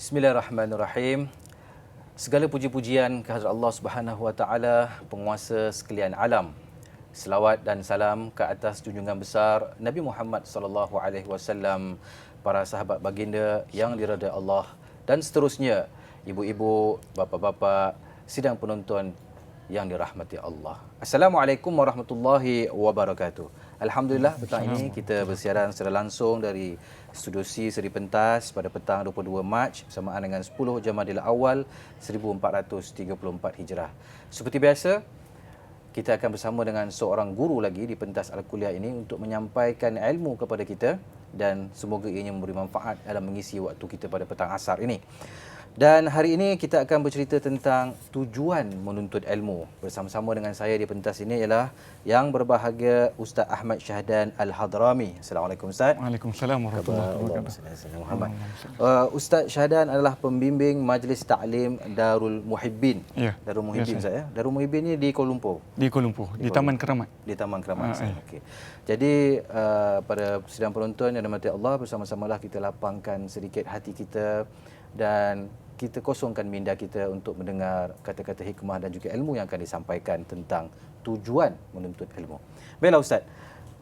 Bismillahirrahmanirrahim. Segala puji-pujian kehadrat Allah Subhanahu Wa Taala, penguasa sekalian alam. Selawat dan salam ke atas junjungan besar Nabi Muhammad sallallahu alaihi wasallam, para sahabat baginda yang diridai Allah, dan seterusnya ibu-ibu, bapa-bapa, sidang penonton yang dirahmati Allah. Assalamualaikum warahmatullahi wabarakatuh. Alhamdulillah, petang ini kita bersiaran secara langsung dari Studio C Seri Pentas pada petang 22 Mac bersamaan dengan 10 Jamadil Awal 1434 Hijrah. Seperti biasa, kita akan bersama dengan seorang guru lagi di pentas Al-Kuliah ini untuk menyampaikan ilmu kepada kita, dan semoga ianya memberi manfaat dalam mengisi waktu kita pada petang asar ini. Dan hari ini kita akan bercerita tentang tujuan menuntut ilmu. Bersama-sama dengan saya di pentas ini ialah yang berbahagia Ustaz Ahmad Syahdan Al-Hadrami. Assalamualaikum Ustaz. Waalaikumsalam warahmatullahi wabarakatuh. Ustaz Syahdan adalah pembimbing Majlis Ta'lim Darul Muhibbin. Ya. Darul Muhibbin Ustaz ya. Darul Muhibbin ni di Kuala Lumpur. Di Kuala Lumpur, di Taman Keramat. Di Taman Keramat. Okey. Jadi pada sidang penonton yang dirahmati Allah, bersama-samalah kita lapangkan sedikit hati kita dan kita kosongkan minda kita untuk mendengar kata-kata hikmah dan juga ilmu yang akan disampaikan tentang tujuan menuntut ilmu. Baiklah Ustaz,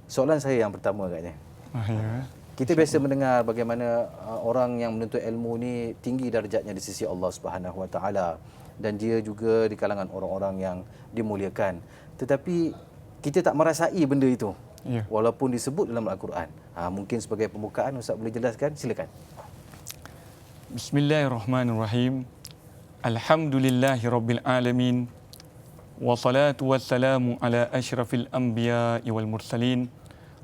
soalan saya yang pertama agaknya. Ya. Kita biasa mendengar bagaimana orang yang menuntut ilmu ni tinggi darjatnya di sisi Allah Subhanahu Wa Taala, dan dia juga di kalangan orang-orang yang dimuliakan. Tetapi kita tak merasai benda itu. Ya. Walaupun disebut dalam Al-Quran. Mungkin sebagai pembukaan Ustaz boleh jelaskan? Silakan. Bismillahirrahmanirrahim. Alhamdulillahi rabbil alamin. Wassalatu wassalamu ala asyrafil anbiya'i wal mursalin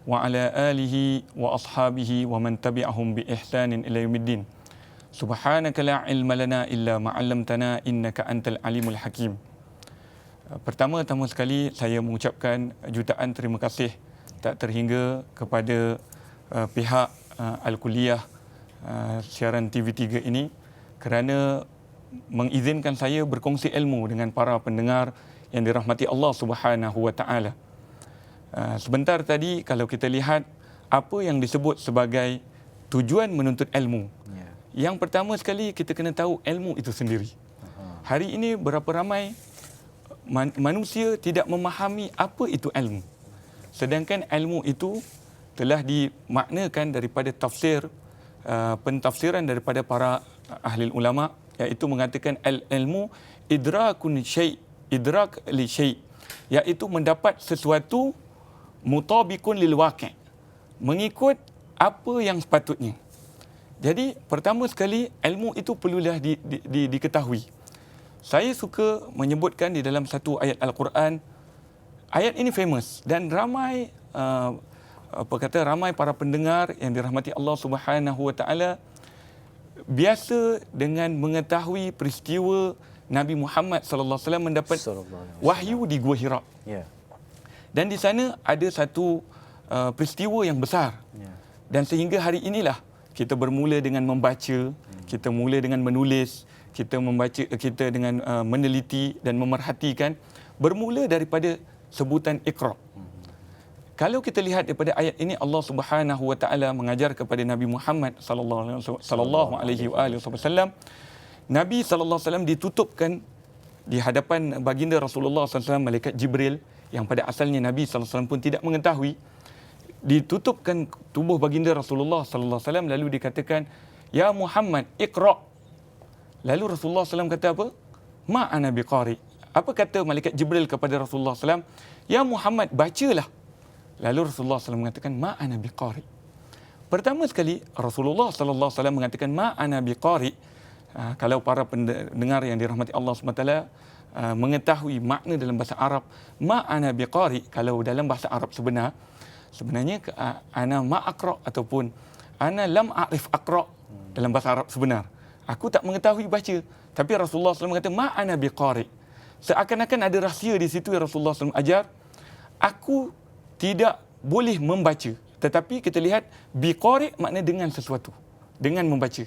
wa ala alihi wa ashabihi wa man tabi'ahum bi ihsanin ila yaumiddin. Subhanaka la ilma lana illa ma 'allamtana innaka antal alimul hakim. Pertama-tama sekali saya mengucapkan jutaan terima kasih tak terhingga kepada pihak Al-Kuliah siaran TV3 ini kerana mengizinkan saya berkongsi ilmu dengan para pendengar yang dirahmati Allah Subhanahu Wa Taala. Sebentar tadi kalau kita lihat apa yang disebut sebagai tujuan menuntut ilmu. Yang pertama sekali kita kena tahu ilmu itu sendiri. Hari ini berapa ramai manusia tidak memahami apa itu ilmu. Sedangkan ilmu itu telah dimaknakan daripada tafsir, pentafsiran daripada para ahli ulama, iaitu mengatakan ilmu idrakun syai', idrak li syai', iaitu mendapat sesuatu mutabikun lil waqi', mengikut apa yang sepatutnya. Jadi pertama sekali ilmu itu perlulah diketahui. Saya suka menyebutkan di dalam satu ayat Al-Quran. Ayat ini famous dan ramai ramai para pendengar yang dirahmati Allah Subhanahu Wa Taala biasa dengan mengetahui peristiwa Nabi Muhammad sallallahu alaihi wasallam mendapat wahyu di Gua Hira. Dan di sana ada satu peristiwa yang besar. Dan sehingga hari inilah kita bermula dengan membaca, kita mula dengan menulis, kita membaca, kita dengan meneliti dan memerhatikan, bermula daripada sebutan Iqra. Kalau kita lihat daripada ayat ini, Allah Subhanahu Wa Taala mengajar kepada Nabi Muhammad sallallahu alaihi wasallam. Nabi sallallahu alaihi wasallam ditutupkan di hadapan baginda Rasulullah sallallahu alaihi wasallam, malaikat Jibril yang pada asalnya Nabi sallallahu alaihi wasallam pun tidak mengetahui. Ditutupkan tubuh baginda Rasulullah sallallahu alaihi wasallam, lalu dikatakan, "Ya Muhammad, Iqra." Lalu Rasulullah sallallahu alaihi wasallam kata apa? "Ma ana biqari." Apa kata malaikat Jibril kepada Rasulullah sallallahu alaihi wasallam? "Ya Muhammad, bacalah." Lalu Rasulullah SAW mengatakan, ma ana biqari. Pertama sekali, Rasulullah SAW mengatakan, ma ana biqari. Kalau para pendengar yang dirahmati Allah SWT mengetahui makna dalam bahasa Arab, ma ana biqari, kalau dalam bahasa Arab sebenarnya ana ma aqra ataupun ana lam a'rif aqra dalam bahasa Arab sebenar. Aku tak mengetahui baca. Tapi Rasulullah SAW mengatakan, ma ana biqari. Seakan-akan ada rahsia di situ yang Rasulullah SAW ajar. Aku tidak boleh membaca, tetapi kita lihat biqari makna dengan sesuatu, dengan membaca.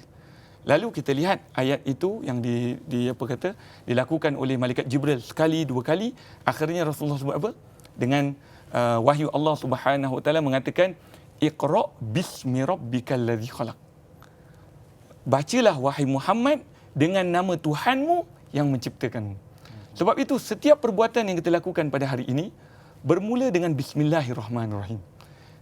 Lalu kita lihat ayat itu yang dilakukan oleh malaikat Jibril sekali, dua kali, akhirnya Rasulullah sebut apa? Dengan wahyu Allah Subhanahu Wa Taala mengatakan, Iqra bismi rabbikal ladzi khalaq. bacalah wahai Muhammad dengan nama Tuhanmu yang menciptakanmu. Sebab itu setiap perbuatan yang kita lakukan pada hari ini bermula dengan Bismillahirrahmanirrahim.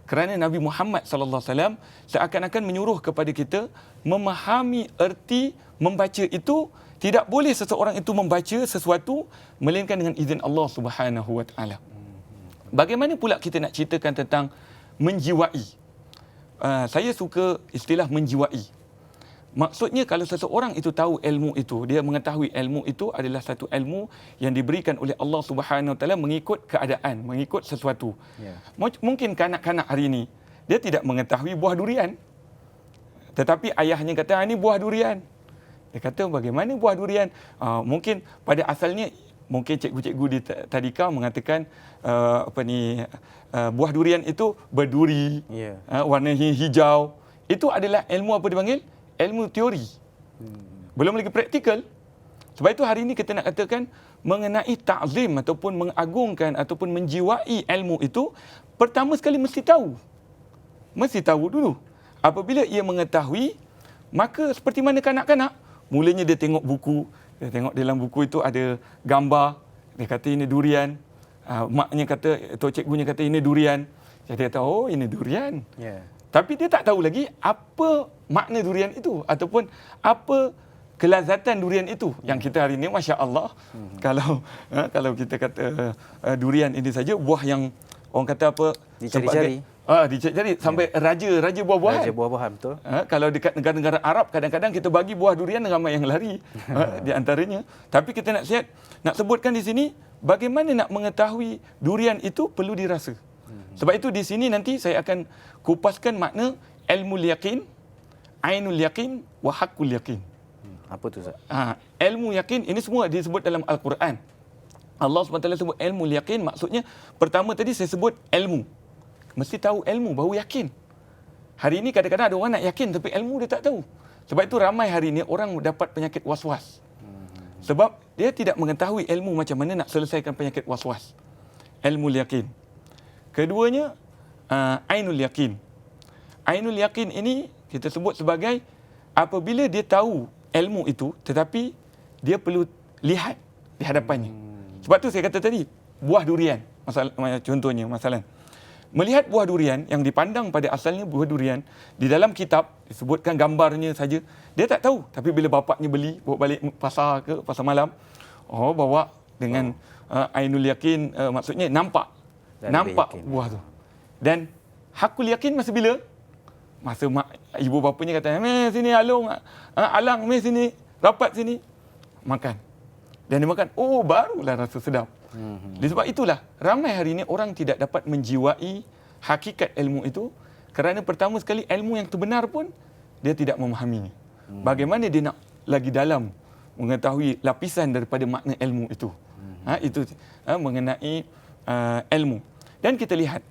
Kerana Nabi Muhammad sallallahu alaihi wasallam seakan-akan menyuruh kepada kita memahami erti membaca itu. Tidak boleh seseorang itu membaca sesuatu melainkan dengan izin Allah Subhanahu wa taala. Bagaimana pula kita nak ceritakan tentang menjiwai? Saya suka istilah menjiwai. Maksudnya kalau seseorang itu tahu ilmu itu, dia mengetahui ilmu itu adalah satu ilmu yang diberikan oleh Allah Subhanahu wa taala mengikut keadaan, mengikut sesuatu. Yeah. Mungkin kanak-kanak hari ini dia tidak mengetahui buah durian. Tetapi ayahnya kata, "Ini buah durian." Dia kata, "Bagaimana buah durian?" Mungkin pada asalnya mungkin cikgu-cikgu di tadika mengatakan buah durian itu berduri, warna hijau. Itu adalah ilmu apa dipanggil? Ilmu teori. Belum lagi praktikal. Sebab itu hari ini kita nak katakan mengenai ta'zim ataupun mengagungkan ataupun menjiwai ilmu itu, pertama sekali mesti tahu. Mesti tahu dulu. Apabila ia mengetahui, maka seperti mana kanak-kanak, mulanya dia tengok buku, dia tengok dalam buku itu ada gambar, dia kata ini durian, maknya kata, atau cikgunya kata ini durian. Jadi dia tahu, oh ini durian. Yeah. Tapi dia tak tahu lagi apa makna durian itu ataupun apa kelazatan durian itu. Yang kita hari ini, Masya Allah, kalau kita kata durian ini saja, buah yang orang kata apa? Dicari-cari. Dicari sampai raja buah-buahan. Raja buah-buahan, betul. Kalau dekat negara-negara Arab, kadang-kadang kita bagi buah durian ramai yang lari di antaranya. Tapi kita nak sebutkan di sini, bagaimana nak mengetahui durian itu perlu dirasa. Sebab itu di sini nanti saya akan kupaskan makna ilmu yakin, ainul yakin, wa haqqul yakin. Apa tu, Ustaz? Ilmu yakin ini semua disebut dalam Al-Quran. Allah SWT sebut ilmu yakin, maksudnya pertama tadi saya sebut ilmu. Mesti tahu ilmu baru yakin. Hari ini kadang-kadang ada orang nak yakin tapi ilmu dia tak tahu. Sebab itu ramai hari ini orang dapat penyakit was-was. Sebab dia tidak mengetahui ilmu macam mana nak selesaikan penyakit was-was. Ilmu yakin. Keduanya, ainul yakin. Ainul yakin ini kita sebut sebagai apabila dia tahu ilmu itu tetapi dia perlu lihat di hadapannya. Sebab tu saya kata tadi, buah durian. Contohnya, masalah. Melihat buah durian yang dipandang pada asalnya buah durian, di dalam kitab disebutkan gambarnya saja, dia tak tahu. Tapi bila bapaknya beli, bawa balik pasar malam, bawa dengan ainul yakin, maksudnya nampak buah tu. Dan hakul yakin masa bila? Masa ibu bapanya kata, "Meh sini alang, meh sini, rapat sini." Makan. Dan dia makan, barulah rasa sedap. Sebab itulah ramai hari ini orang tidak dapat menjiwai hakikat ilmu itu kerana pertama sekali ilmu yang terbenar pun dia tidak memahaminya. Bagaimana dia nak lagi dalam mengetahui lapisan daripada makna ilmu itu. Itu mengenai ilmu. Dan kita lihat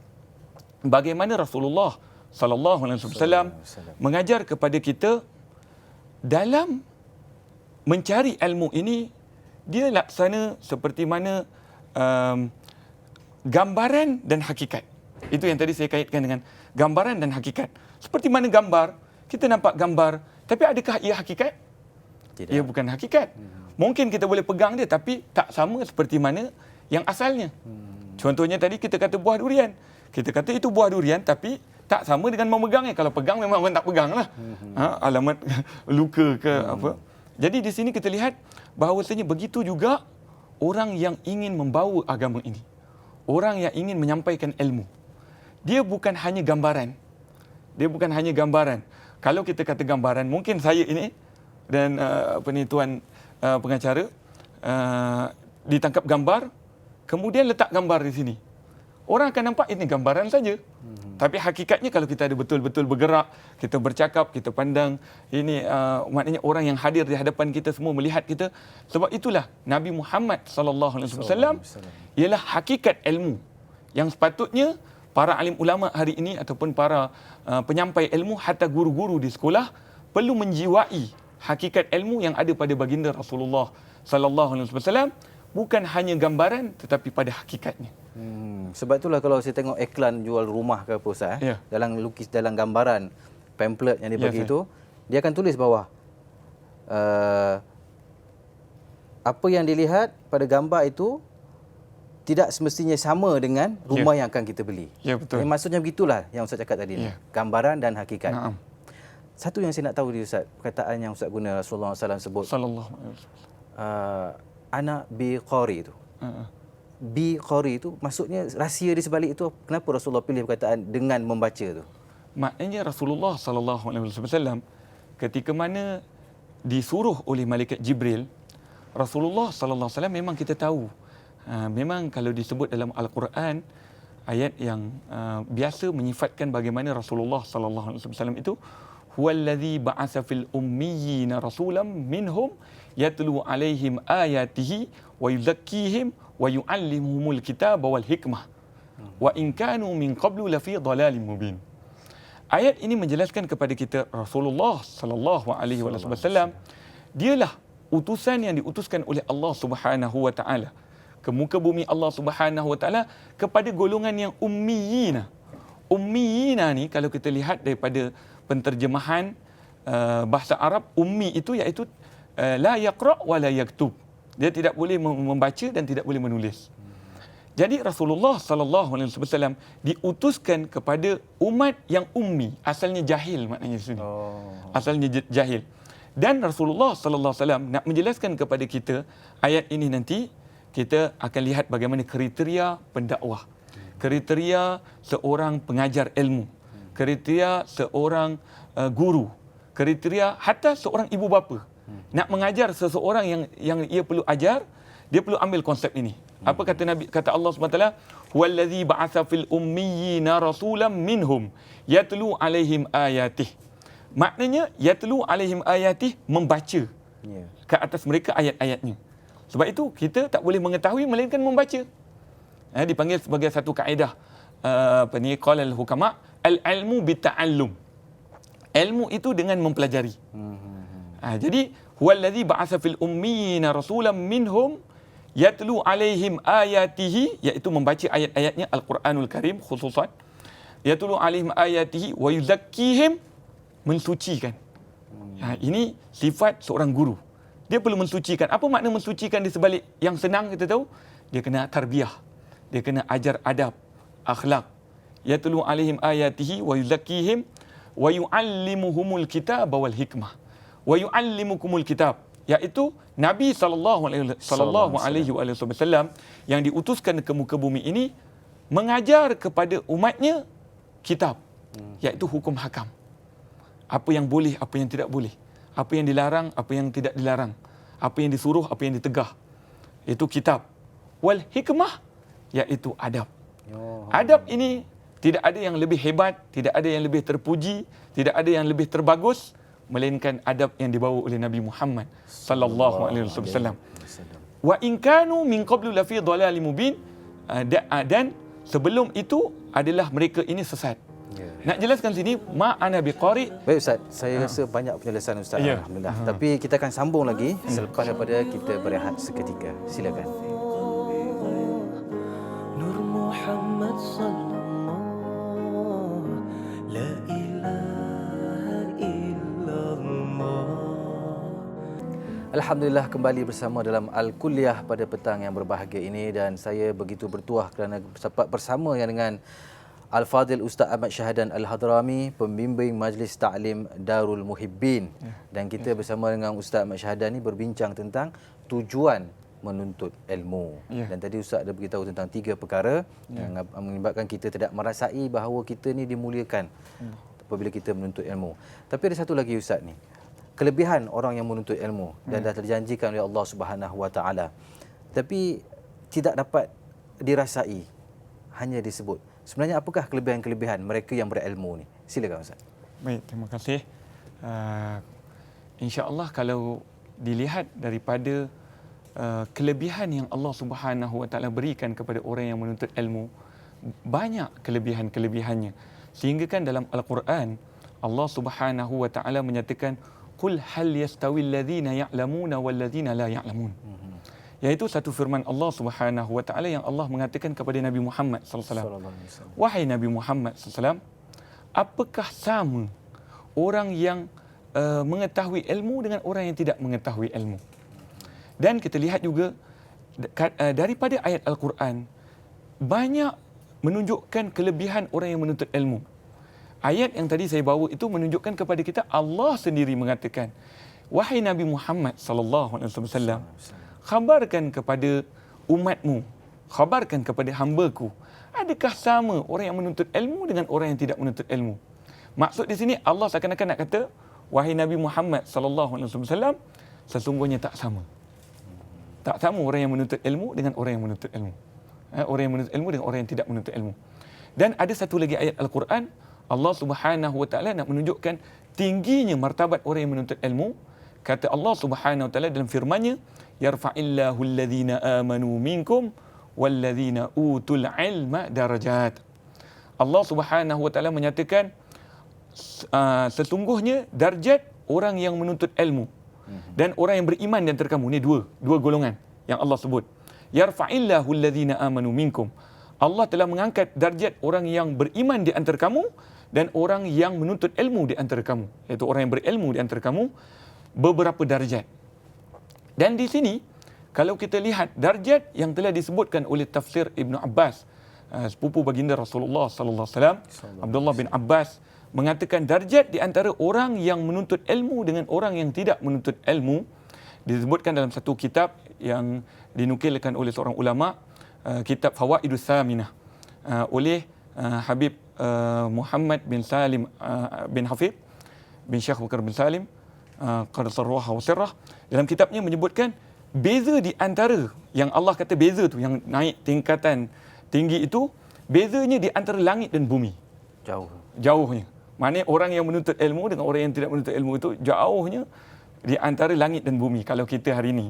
bagaimana Rasulullah sallallahu alaihi wasallam mengajar kepada kita dalam mencari ilmu ini, dia laksana seperti mana gambaran dan hakikat. Itu yang tadi saya kaitkan dengan gambaran dan hakikat. Seperti mana gambar, kita nampak gambar, tapi adakah ia hakikat? Tidak. Ia bukan hakikat. Mungkin kita boleh pegang dia, tapi tak sama seperti mana yang asalnya. Contohnya tadi kita kata buah durian. Kita kata itu buah durian, tapi tak sama dengan memegangnya. Kalau pegang memang orang tak pegang lah. Alamat luka ke apa. Jadi di sini kita lihat bahawasanya begitu juga orang yang ingin membawa agama ini. Orang yang ingin menyampaikan ilmu. Dia bukan hanya gambaran. Kalau kita kata gambaran, mungkin saya ini dan tuan pengacara ditangkap gambar, kemudian letak gambar di sini. Orang akan nampak ini gambaran saja. Tapi hakikatnya kalau kita ada betul-betul bergerak, kita bercakap, kita pandang, ini maknanya orang yang hadir di hadapan kita semua melihat kita. Sebab itulah Nabi Muhammad sallallahu alaihi wasallam ialah hakikat ilmu yang sepatutnya para alim ulama hari ini ataupun para penyampai ilmu, hatta guru-guru di sekolah perlu menjiwai hakikat ilmu yang ada pada baginda Rasulullah sallallahu alaihi wasallam, bukan hanya gambaran tetapi pada hakikatnya. Sebab itulah kalau saya tengok iklan jual rumah ke apa Ustaz, dalam gambaran pamphlet yang dia bagi itu, dia akan tulis bawah apa yang dilihat pada gambar itu tidak semestinya sama dengan rumah yang akan kita beli. Ya, betul. Yang maksudnya begitulah yang Ustaz cakap tadi. Gambaran dan hakikat. Naam. Satu yang saya nak tahu dia Ustaz, perkataan yang Ustaz guna Rasulullah SAW sebut. Sallallahu alaihi wasallam. Anak bi qari itu. Bi qari itu maksudnya rahsia di sebalik itu, kenapa Rasulullah pilih perkataan dengan membaca tu? Maknanya Rasulullah sallallahu alaihi wasallam ketika mana disuruh oleh malaikat Jibril, Rasulullah sallallahu alaihi wasallam memang kita tahu, memang kalau disebut dalam Al-Quran ayat yang biasa menyifatkan bagaimana Rasulullah sallallahu alaihi wasallam itu huwallazi ba'atsa fil ummiyina rasulan minhum yatlu alaihim ayatihi wa yuzakkihim wa yu'allimuhumul kitaba wal hikmah wa in kanu min qablu lafi dhalalin mubin. Ayat ini menjelaskan kepada kita Rasulullah sallallahu alaihi wasallam dialah utusan yang diutuskan oleh Allah Subhanahu wa taala ke muka bumi Allah Subhanahu wa taala kepada golongan yang ummiyina. Ummiyina ni kalau kita lihat daripada penterjemahan bahasa Arab, ummi itu iaitu la yaqra wa la yaktub. Dia tidak boleh membaca dan tidak boleh menulis. Jadi Rasulullah sallallahu alaihi wasallam diutuskan kepada umat yang ummi, asalnya jahil maknanya sini. Asalnya jahil. Dan Rasulullah sallallahu alaihi wasallam nak menjelaskan kepada kita ayat ini nanti kita akan lihat bagaimana kriteria pendakwah. Kriteria seorang pengajar ilmu, kriteria seorang guru, kriteria hatta seorang ibu bapa. Nak mengajar seseorang yang ia perlu ajar, dia perlu ambil konsep ini. Apa kata Nabi, kata Allah SWT, huwallazi ba'atsa fil ummiyina rasulan minhum yatlu alaihim ayatih. Maknanya yatlu alaihim ayatih, membaca ke atas mereka ayat-ayatnya. Sebab itu kita tak boleh mengetahui melainkan membaca. Dipanggil sebagai satu kaedah qala al-hukama al-ilmu bita'allum. Ilmu itu dengan mempelajari. Jadi huwallazi ba'atsa fil ummiyina rasulan minhum yatlu alaihim ayatihi, iaitu membaca ayat-ayatnya Al-Quranul Karim khususan. Yatlu alaihim ayatihi wa yuzakkihim, mensucikan. Ini sifat seorang guru. Dia perlu mensucikan. Apa makna mensucikan di sebalik yang senang kita tahu? Dia kena tarbiyah. Dia kena ajar adab, akhlak. Yatlu alaihim ayatihi wa yuzakkihim wa yu'allimuhumul kitaba wal hikmah. Wa yu'allimukumul kitab, iaitu Nabi sallallahu alaihi wasallam yang diutuskan ke muka bumi ini mengajar kepada umatnya kitab, iaitu hukum hakam. Apa yang boleh, apa yang tidak boleh. Apa yang dilarang, apa yang tidak dilarang. Apa yang disuruh, apa yang ditegah. Itu kitab. Wal hikmah, iaitu adab. Adab ini tidak ada yang lebih hebat, tidak ada yang lebih terpuji, tidak ada yang lebih terbagus melainkan adab yang dibawa oleh Nabi Muhammad sallallahu alaihi wasallam. Wa in kanu min qablu lafi dhalalin mubin, dan sebelum itu adalah mereka ini sesat. Nak jelaskan sini ma ana biqari. Baik Ustaz, saya rasa banyak penjelasan Ustaz, alhamdulillah. Tapi kita akan sambung lagi selepas daripada kita berehat seketika. Silakan. Nur Muhammad sallallahu la ilaha illallah. Alhamdulillah, kembali bersama dalam Al-Kuliah pada petang yang berbahagia ini, dan saya begitu bertuah kerana sempat bersama dengan Al-Fadhil Ustaz Ahmad Syahadan Al-Hadrami, pembimbing Majlis Ta'lim Darul Muhibbin. Dan kita bersama dengan Ustaz Ahmad Syahadan ni berbincang tentang tujuan menuntut ilmu. Dan tadi Ustaz ada beritahu tentang 3 perkara yang menyebabkan kita tidak merasai bahawa kita ni dimuliakan apabila kita menuntut ilmu. Tapi ada satu lagi Ustaz ni, kelebihan orang yang menuntut ilmu dan dah terjanjikan oleh Allah Subhanahu Wa Taala, tapi tidak dapat dirasai, hanya disebut. Sebenarnya apakah kelebihan-kelebihan mereka yang berilmu ni? Silakan Ustaz. Baik, terima kasih. InsyaAllah kalau dilihat daripada kelebihan yang Allah Subhanahu Wa Taala berikan kepada orang yang menuntut ilmu, banyak kelebihan-kelebihannya. Sehingga kan dalam Al-Quran Allah Subhanahu Wa Taala menyatakan qul hal yastawil ladzina ya'lamuna wal ladzina la ya'lamun. Iaitu satu firman Allah Subhanahu Wa Taala yang Allah mengatakan kepada Nabi Muhammad sallallahu alaihi wasallam, wahai Nabi Muhammad sallallahu alaihi wasallam, apakah sama orang yang mengetahui ilmu dengan orang yang tidak mengetahui ilmu. Dan kita lihat juga daripada ayat Al-Quran banyak menunjukkan kelebihan orang yang menuntut ilmu. Ayat yang tadi saya bawa itu menunjukkan kepada kita Allah sendiri mengatakan, wahai Nabi Muhammad sallallahu alaihi wasallam, khabarkan kepada umatmu, khabarkan kepada hamba-Ku, adakah sama orang yang menuntut ilmu dengan orang yang tidak menuntut ilmu? Maksud di sini Allah seakan-akan nak kata, wahai Nabi Muhammad sallallahu alaihi wasallam, sesungguhnya tak sama. Tak sama orang yang menuntut ilmu dengan orang yang menuntut ilmu. Orang yang menuntut ilmu dengan orang yang tidak menuntut ilmu. Dan ada satu lagi ayat Al-Quran, Allah Subhanahu wa taala nak menunjukkan tingginya martabat orang yang menuntut ilmu. Kata Allah Subhanahu wa taala dalam firman-Nya, yarfa'illahu alladhina amanu minkum walladhina utul ilma darajat. Allah Subhanahu wa taala menyatakan sesungguhnya darjat orang yang menuntut ilmu dan orang yang beriman di antara kamu. Ini dua golongan yang Allah sebut. Yarfa'illahu alladhina amanu minkum. Allah telah mengangkat darjat orang yang beriman di antara kamu dan orang yang menuntut ilmu di antara kamu, iaitu orang yang berilmu di antara kamu, beberapa darjat. Dan di sini kalau kita lihat darjat yang telah disebutkan oleh tafsir Ibn Abbas, sepupu baginda Rasulullah sallallahu alaihi wasallam, Abdullah bin Abbas mengatakan darjat di antara orang yang menuntut ilmu dengan orang yang tidak menuntut ilmu disebutkan dalam satu kitab yang dinukilkan oleh seorang ulama, kitab Fawaidus Saminah, oleh Habib Muhammad bin Salim bin Hafid bin Syekh Bakar bin Salim Qaddasarruha wa sirrah. Dalam kitabnya menyebutkan beza di antara yang Allah kata beza tu, yang naik tingkatan tinggi itu, bezanya di antara langit dan bumi. Jauhnya. Maknanya orang yang menuntut ilmu dengan orang yang tidak menuntut ilmu itu jauhnya di antara langit dan bumi. Kalau kita hari ini,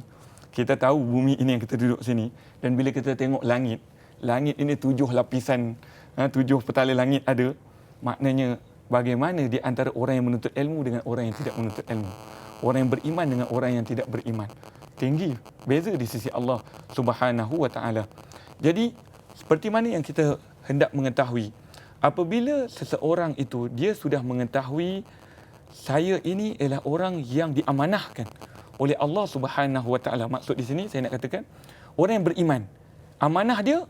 kita tahu bumi ini yang kita duduk sini, dan bila kita tengok langit, langit ini 7 lapisan, 7 petala langit ada. Maknanya bagaimana di antara orang yang menuntut ilmu dengan orang yang tidak menuntut ilmu. Orang yang beriman dengan orang yang tidak beriman. Tinggi, beza di sisi Allah Subhanahu wa taala. Jadi, seperti mana yang kita hendak mengetahui, apabila seseorang itu dia sudah mengetahui saya ini adalah orang yang diamanahkan oleh Allah Subhanahu wa taala. Maksud di sini saya nak katakan orang yang beriman, amanah dia,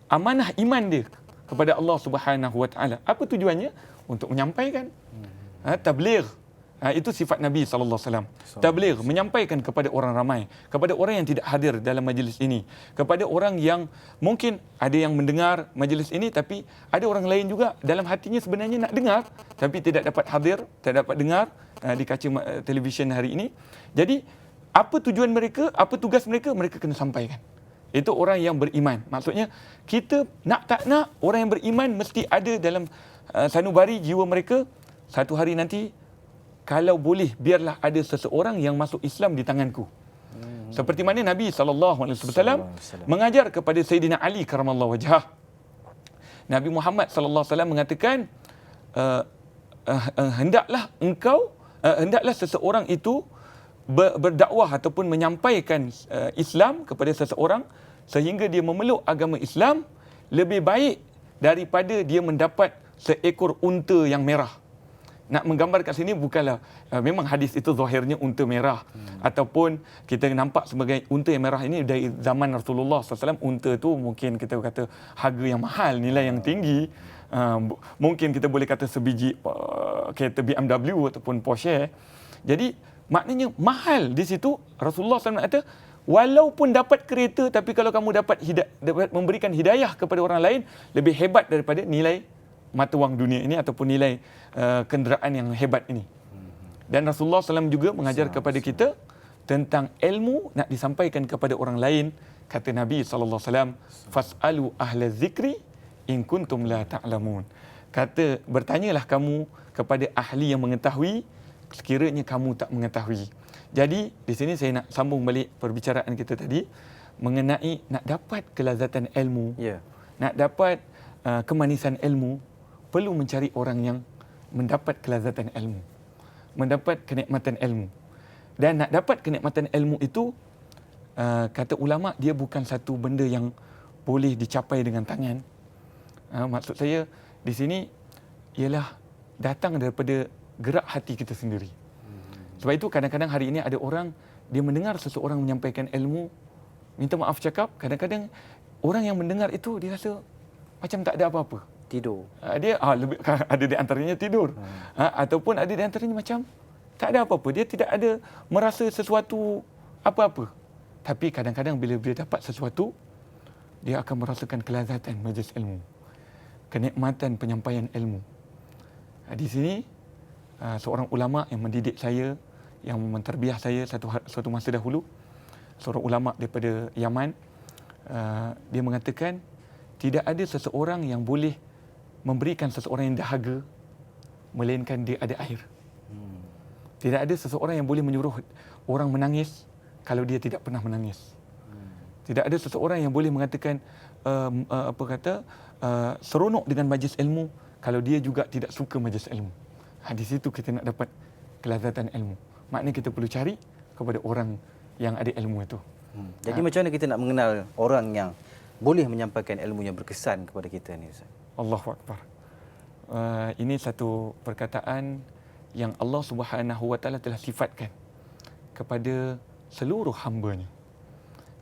amanah iman dia kepada Allah Subhanahu wa taala. Apa tujuannya? Untuk menyampaikan tabligh. Itu sifat Nabi sallallahu alaihi wasallam. Tabligh, menyampaikan kepada orang ramai, kepada orang yang tidak hadir dalam majlis ini, kepada orang yang mungkin ada yang mendengar majlis ini tapi ada orang lain juga dalam hatinya sebenarnya nak dengar tapi tidak dapat hadir, tidak dapat dengar di kaca televisyen hari ini. Jadi apa tujuan mereka, apa tugas mereka, mereka kena sampaikan. Itu orang yang beriman. Maksudnya kita nak tak nak orang yang beriman mesti ada dalam sanubari jiwa mereka, satu hari nanti kalau boleh biarlah ada seseorang yang masuk Islam di tanganku. Seperti mana Nabi SAW mengajar kepada Sayyidina Ali karamallahu wajhah. Nabi Muhammad SAW mengatakan, hendaklah seseorang itu berdakwah ataupun menyampaikan Islam kepada seseorang sehingga dia memeluk agama Islam lebih baik daripada dia mendapat seekor unta yang merah. Nak menggambar kat sini bukanlah memang hadis itu zahirnya unta merah ataupun kita nampak sebagai unta yang merah ini dari zaman Rasulullah SAW. Unta tu mungkin kita kata harga yang mahal, nilai yang tinggi. Mungkin kita boleh kata sebiji kereta BMW ataupun Porsche. Jadi maknanya mahal di situ. Rasulullah SAW kata walaupun dapat kereta tapi kalau kamu dapat memberikan hidayah kepada orang lain lebih hebat daripada nilai mata wang dunia ini ataupun nilai kenderaan yang hebat ini. Dan Rasulullah SAW juga mengajar kepada kita tentang ilmu nak disampaikan kepada orang lain. Kata Nabi SAW, fas'alu ahla zikri in kuntum la ta'lamun. Kata, bertanyalah kamu kepada ahli yang mengetahui sekiranya kamu tak mengetahui. Jadi di sini saya nak sambung balik perbicaraan kita tadi mengenai nak dapat kelazatan ilmu, nak dapat kemanisan ilmu, perlu mencari orang yang mendapat kelazatan ilmu, mendapat kenikmatan ilmu. Dan nak dapat kenikmatan ilmu itu, kata ulama, dia bukan satu benda yang boleh dicapai dengan tangan. Maksud saya di sini ialah datang daripada gerak hati kita sendiri. Sebab itu kadang-kadang hari ini ada orang, dia mendengar seseorang menyampaikan ilmu, minta maaf cakap, kadang-kadang orang yang mendengar itu dia rasa macam tak ada apa-apa. Tidur. Dia lebih, ada di antaranya tidur. Ataupun ada di antaranya macam tak ada apa-apa. Dia tidak ada merasa sesuatu apa-apa. Tapi kadang-kadang bila dia dapat sesuatu, dia akan merasakan kelazatan majlis ilmu. Kenikmatan penyampaian ilmu. Di sini, seorang ulama yang mendidik saya, yang menterbiah saya suatu masa dahulu, seorang ulama daripada Yaman, dia mengatakan, tidak ada seseorang yang boleh memberikan seseorang yang dahaga, melainkan dia ada air. Tidak ada seseorang yang boleh menyuruh orang menangis kalau dia tidak pernah menangis. Tidak ada seseorang yang boleh mengatakan seronok dengan majlis ilmu kalau dia juga tidak suka majlis ilmu. Di situ kita nak dapat kelazatan ilmu. Maknanya kita perlu cari kepada orang yang ada ilmu itu. Jadi macam mana kita nak mengenal orang yang boleh menyampaikan ilmu yang berkesan kepada kita ni, Ustaz? Allahu Akbar. Ini satu perkataan yang Allah Subhanahu Wa Taala telah sifatkan kepada seluruh hamba-Nya.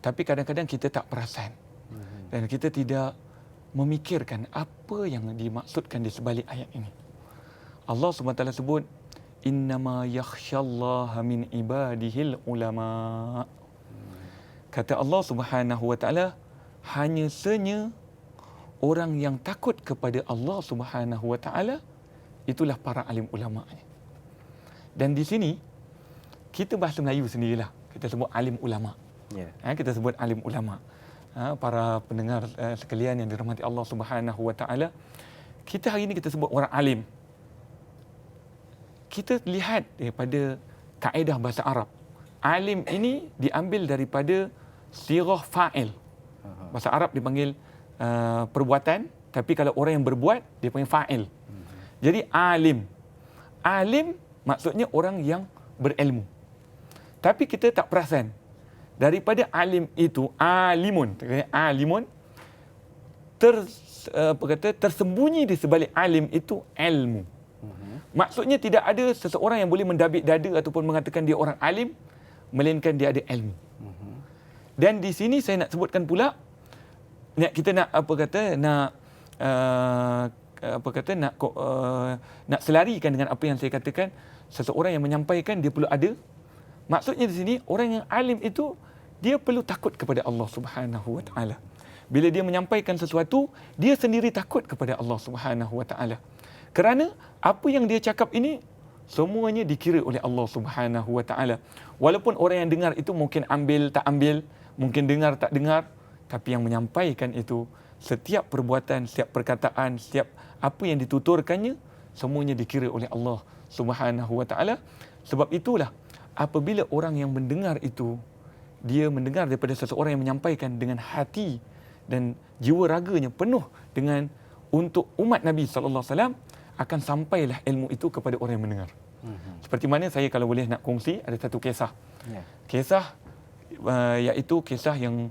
Tapi kadang-kadang kita tak perasan dan kita tidak memikirkan apa yang dimaksudkan di sebalik ayat ini. Allah Subhanahu Wa Taala sebut, innama yakhsyallaha min ibadihil ulama. Kata Allah Subhanahu Wa Taala, hanya sahaja orang yang takut kepada Allah Subhanahu Wa Taala itulah para alim ulama-Nya. Dan di sini kita bahasa Melayu sendirilah, kita sebut alim ulama. Kita sebut alim ulama. Para pendengar sekalian yang dirahmati Allah Subhanahu Wa Taala, kita hari ini kita sebut orang alim. Kita lihat daripada kaedah bahasa Arab, alim ini diambil daripada sirah fa'il. Bahasa Arab dipanggil perbuatan, tapi kalau orang yang berbuat dia panggil fa'il. Jadi alim. Alim maksudnya orang yang berilmu. Tapi kita tak perasan. Daripada alim itu, alimun, tersembunyi di sebalik alim itu ilmu. Maksudnya tidak ada seseorang yang boleh mendabik dada ataupun mengatakan dia orang alim, melainkan dia ada ilmu. Dan di sini saya nak sebutkan pula, kita nak nak selarikan dengan apa yang saya katakan, seseorang yang menyampaikan dia perlu ada. Maksudnya di sini orang yang alim itu dia perlu takut kepada Allah Subhanahu Wa Taala. Bila dia menyampaikan sesuatu, dia sendiri takut kepada Allah Subhanahu Wa Taala. Kerana apa yang dia cakap ini semuanya dikira oleh Allah Subhanahu Wa Taala. Walaupun orang yang dengar itu mungkin ambil tak ambil, mungkin dengar tak dengar, tapi yang menyampaikan itu, setiap perbuatan, setiap perkataan, setiap apa yang dituturkannya, semuanya dikira oleh Allah Subhanahu Wa Taala. Sebab itulah apabila orang yang mendengar itu, dia mendengar daripada seseorang yang menyampaikan dengan hati dan jiwa raganya penuh dengan untuk umat Nabi sallallahu alaihi wasallam, akan sampailah ilmu itu kepada orang yang mendengar. Seperti mana saya kalau boleh nak kongsi, ada satu kisah. Kisah iaitu kisah yang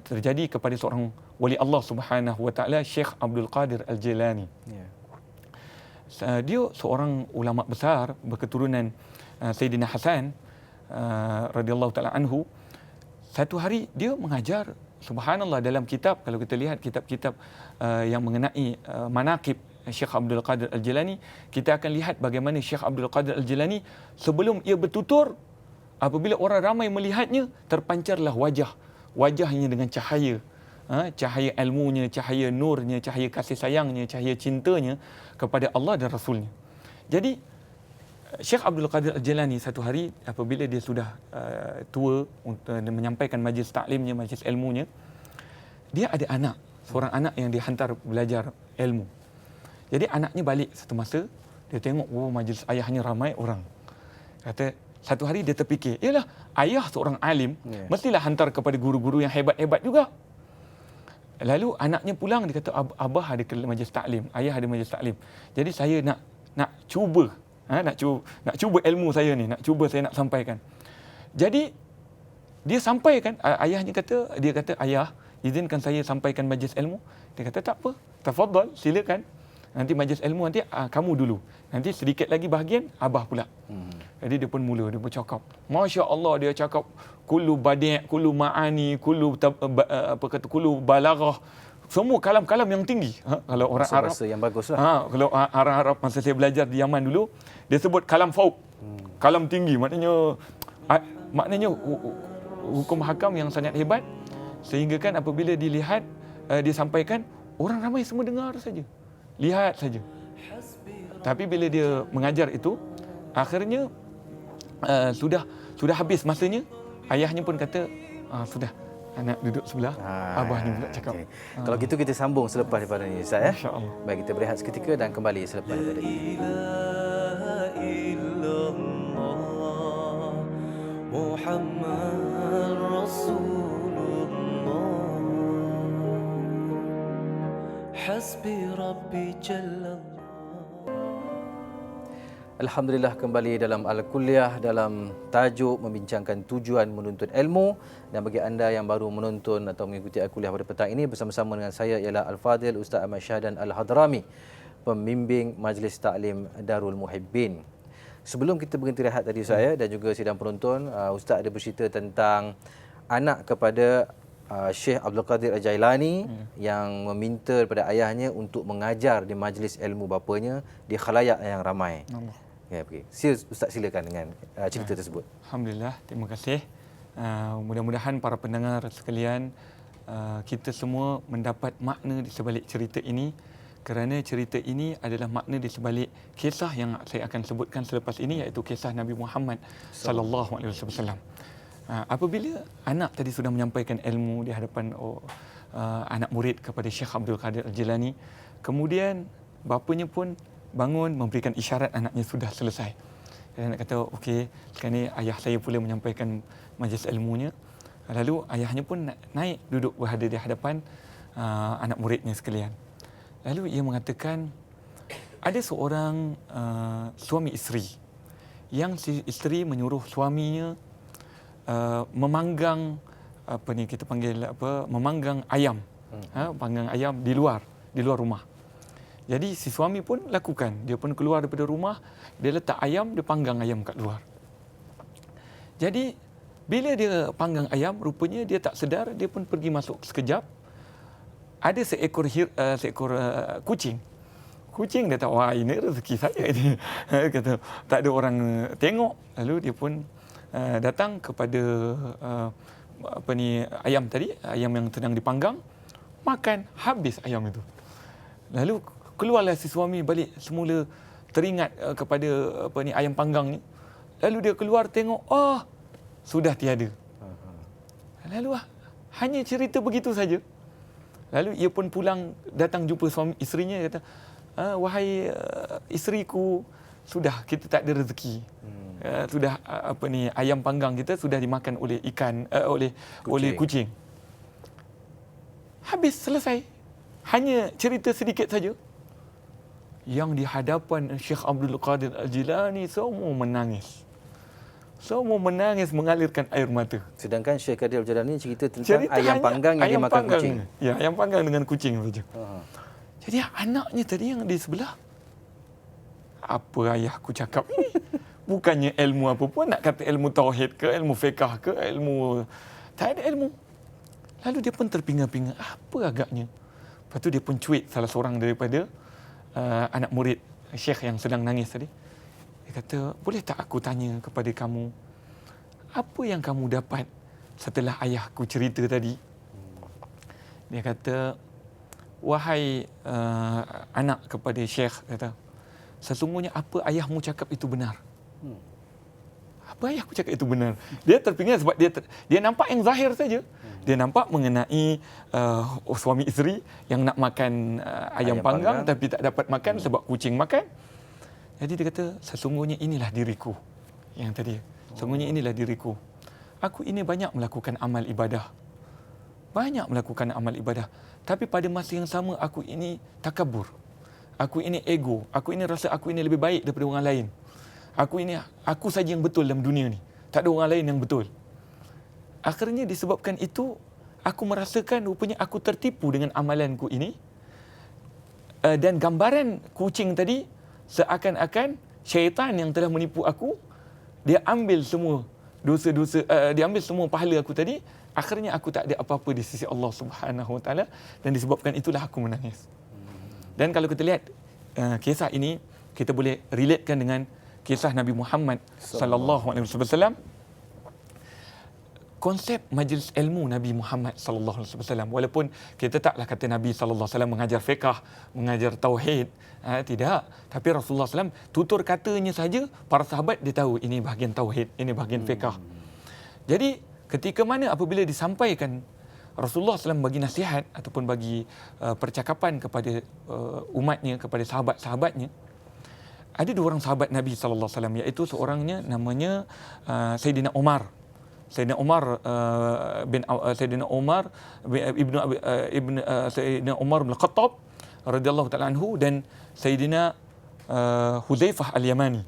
terjadi kepada seorang wali Allah Subhanahu Wa Taala, Syekh Abdul Qadir Al-Jilani. Dia seorang ulama besar berketurunan Sayyidina Hasan radhiyallahu taala anhu. Satu hari dia mengajar, subhanallah, dalam kitab, kalau kita lihat kitab-kitab yang mengenai manaqib Syekh Abdul Qadir Al-Jilani, kita akan lihat bagaimana Syekh Abdul Qadir Al-Jilani sebelum ia bertutur, apabila orang ramai melihatnya, terpancarlah wajahnya dengan cahaya. Cahaya ilmunya, cahaya nurnya, cahaya kasih sayangnya, cahaya cintanya kepada Allah dan Rasulnya. Jadi Syekh Abdul Qadir Al-Jilani satu hari apabila dia sudah tua untuk menyampaikan majlis taklimnya, majlis ilmunya, dia ada anak, seorang anak yang dihantar belajar ilmu. Jadi anaknya balik satu masa, dia tengok majlis ayahnya ramai orang. Kata, satu hari dia terfikir, yalah, ayah seorang alim, mestilah hantar kepada guru-guru yang hebat-hebat juga. Lalu anaknya pulang, dia kata, abah ada majlis taklim, ayah ada majlis taklim. Jadi saya nak cuba, nak cuba ilmu saya ni, saya nak sampaikan. Jadi dia sampaikan, ayahnya kata, dia kata, ayah, izinkan saya sampaikan majlis ilmu. Dia kata, tak apa, tafadhal, silakan. Nanti majlis ilmu nanti kamu dulu. Nanti sedikit lagi bahagian abah pula. Jadi dia pun mula, dia pun cakap. Masya Allah, dia cakap kullu badi', kullu ma'ani, kullu balaghah. Semua kalam-kalam yang tinggi. Kalau orang Arab, bahasa yang bagus lah. kalau orang Arab masa saya belajar di Yaman dulu, dia sebut kalam fauk. Kalam tinggi, maknanya hukum hakam yang sangat hebat, sehingga kan apabila dilihat, disampaikan, orang ramai semua dengar saja, lihat saja. Tapi bila dia mengajar itu, akhirnya sudah habis masanya, ayahnya pun kata, sudah, anak duduk sebelah, abahnya pula cakap. Okay. Kalau gitu kita sambung selepas daripada ini, Ustaz, ya. Insya-Allah. Baik, kita berehat seketika dan kembali selepas daripada ini. Muhammad Rasulullah, Hasbi Rabbi Jalla. Alhamdulillah, kembali dalam Al-Kuliah dalam tajuk membincangkan tujuan menuntut ilmu. Dan bagi anda yang baru menonton atau mengikuti Al-Kuliah pada petang ini, bersama-sama dengan saya ialah Al-Fadhil Ustaz Ahmad Syahdan Al-Hadrami, pembimbing Majlis Ta'lim Darul Muhibbin. Sebelum kita berhenti rehat tadi, saya dan juga sidang penonton, Ustaz ada bercerita tentang anak kepada Syekh Abdul Qadir Al-Jailani yang meminta daripada ayahnya untuk mengajar di majlis ilmu bapanya di khalayak yang ramai. Ya, okay. Ustaz silakan dengan cerita tersebut. Alhamdulillah, terima kasih. Mudah-mudahan para pendengar sekalian, kita semua mendapat makna di sebalik cerita ini, kerana cerita ini adalah makna di sebalik kisah yang saya akan sebutkan selepas ini, iaitu kisah Nabi Muhammad sallallahu alaihi wasallam. Apabila anak tadi sudah menyampaikan ilmu di hadapan anak murid kepada Syekh Abdul Qadir Al-Jilani, kemudian bapanya pun bangun memberikan isyarat anaknya sudah selesai. Dan anak kata, okey, sekarang ni ayah saya pula menyampaikan majlis ilmunya. Lalu ayahnya pun naik duduk berada di hadapan anak muridnya sekalian. Lalu ia mengatakan, ada seorang suami isteri yang si isteri menyuruh suaminya memanggang kita panggil memanggang ayam, panggang ayam di luar rumah. Jadi si suami pun lakukan, dia pun keluar daripada rumah, dia letak ayam, dia panggang ayam kat luar. Jadi bila dia panggang ayam, rupanya dia tak sedar, dia pun pergi masuk sekejap. Ada seekor kucing. Kucing dia tahu, wah ini rezeki saya ini. Kata, tak ada orang tengok. Lalu dia pun datang kepada ayam tadi, ayam yang sedang dipanggang, makan habis ayam itu. Lalu keluarlah si suami balik semula, teringat kepada ayam panggang ni. Lalu dia keluar tengok, sudah tiada. Lalu hanya cerita begitu saja. Lalu ia pun pulang, datang jumpa suami isterinya, kata, wahai isteriku, sudah kita tak ada rezeki. Sudah ayam panggang kita sudah dimakan oleh ikan, oleh kucing. Habis, selesai. Hanya cerita sedikit saja. Yang di hadapan Syekh Abdul Qadir Al-Jilani semua menangis. Semua menangis, mengalirkan air mata. Sedangkan Syekh Qadir Al-Jilani cerita tentang ayam panggang yang dimakan kucing. Ya, ayam panggang dengan kucing saja. Jadi anaknya tadi yang di sebelah, apa ayahku cakap ni? Bukannya ilmu apa pun, nak kata ilmu tauhid ke, ilmu fiqah ke, ilmu... Tak ada ilmu. Lalu dia pun terpinga-pinga, apa agaknya? Lepas tu dia pun cuit salah seorang daripada anak murid Syekh yang sedang nangis tadi. Dia kata, boleh tak aku tanya kepada kamu, apa yang kamu dapat setelah ayahku cerita tadi? Dia kata, wahai anak kepada Syekh, kata, sesungguhnya apa ayahmu cakap itu benar. Apa ayahku cakap itu benar? Dia terpinga sebab dia nampak yang zahir saja. Dia nampak mengenai suami isteri yang nak makan ayam panggang tapi tak dapat makan sebab kucing makan. Jadi dia kata, sesungguhnya inilah diriku. Yang tadi, sesungguhnya inilah diriku. Aku ini banyak melakukan amal ibadah. Banyak melakukan amal ibadah. Tapi pada masa yang sama, aku ini takabur. Aku ini ego. Aku ini rasa aku ini lebih baik daripada orang lain. Aku saja yang betul dalam dunia ni. Tak ada orang lain yang betul. Akhirnya disebabkan itu, aku merasakan rupanya aku tertipu dengan amalanku ini. Dan gambaran kucing tadi, seakan-akan syaitan yang telah menipu aku, dia ambil semua dosa-dosa, dia ambil semua pahala aku tadi, akhirnya aku tak ada apa-apa di sisi Allah Subhanahu Wa Taala, dan disebabkan itulah aku menangis. Dan kalau kita lihat kisah ini, kita boleh relatekan dengan kisah Nabi Muhammad sallallahu alaihi wasallam. Konsep majlis ilmu Nabi Muhammad sallallahu alaihi wasallam, walaupun kita taklah kata Nabi sallallahu alaihi wasallam mengajar fiqh, mengajar tauhid, tidak, tapi Rasulullah SAW tutur katanya saja para sahabat dia tahu ini bahagian tauhid, ini bahagian fiqh. Jadi ketika mana apabila disampaikan Rasulullah SAW bagi nasihat ataupun bagi percakapan kepada umatnya, kepada sahabat-sahabatnya, ada dua orang sahabat Nabi sallallahu alaihi wasallam, iaitu seorangnya namanya Sayyidina Umar. Sayyidina Umar Sayyidina Umar Sayyidina Umar bin Khattab radhiyallahu taala anhu, dan Sayyidina Huzaifah Al-Yamani.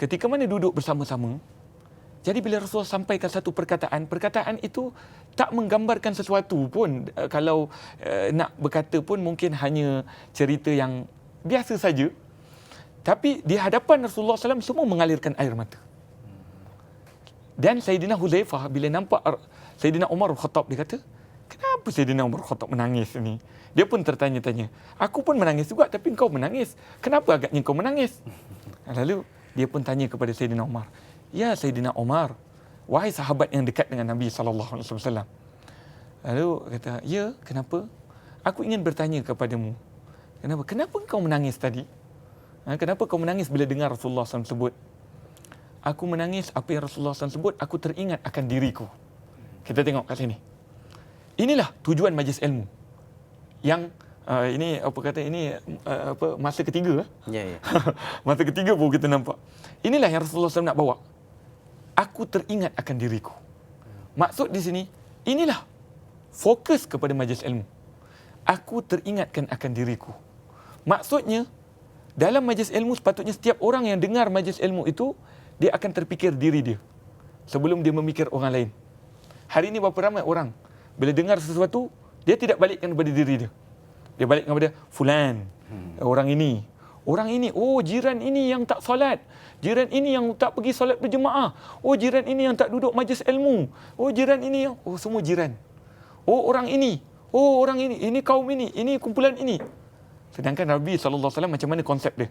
Ketika mana duduk bersama-sama, jadi bila Rasulullah sampaikan satu perkataan itu tak menggambarkan sesuatu pun. Kalau nak berkata pun mungkin hanya cerita yang biasa saja. Tapi di hadapan Rasulullah SAW semua mengalirkan air mata. Dan Sayyidina Huzaifah bila nampak Sayyidina Umar Khattab, dia kata, kenapa Sayyidina Umar Khattab menangis ni? Dia pun tertanya-tanya, aku pun menangis juga tapi engkau menangis. Kenapa agaknya engkau menangis? Lalu dia pun tanya kepada Sayyidina Umar, ya Sayyidina Umar, wahai sahabat yang dekat dengan Nabi SAW. Lalu kata, ya kenapa? Aku ingin bertanya kepadamu, kenapa engkau menangis tadi? Kenapa kau menangis bila dengar Rasulullah SAW sebut? Aku menangis apa yang Rasulullah SAW sebut, aku teringat akan diriku. Kita tengok kat sini. Inilah tujuan majlis ilmu. Yang ini apa kata ini masa ketiga. Ya. Masa ketiga pun kita nampak. Inilah yang Rasulullah SAW nak bawa. Aku teringat akan diriku. Maksud di sini, inilah fokus kepada majlis ilmu. Aku teringatkan akan diriku. Maksudnya, dalam majlis ilmu sepatutnya setiap orang yang dengar majlis ilmu itu, dia akan terfikir diri dia sebelum dia memikir orang lain. Hari ini berapa ramai orang bila dengar sesuatu, dia tidak balikkan kepada diri dia. Dia balikkan kepada fulan, orang ini, oh jiran ini yang tak solat, jiran ini yang tak pergi solat berjemaah, oh jiran ini yang tak duduk majlis ilmu, oh jiran ini yang, oh semua jiran, oh orang ini kaum ini kumpulan ini. Sedangkan Nabi SAW macam mana konsep dia?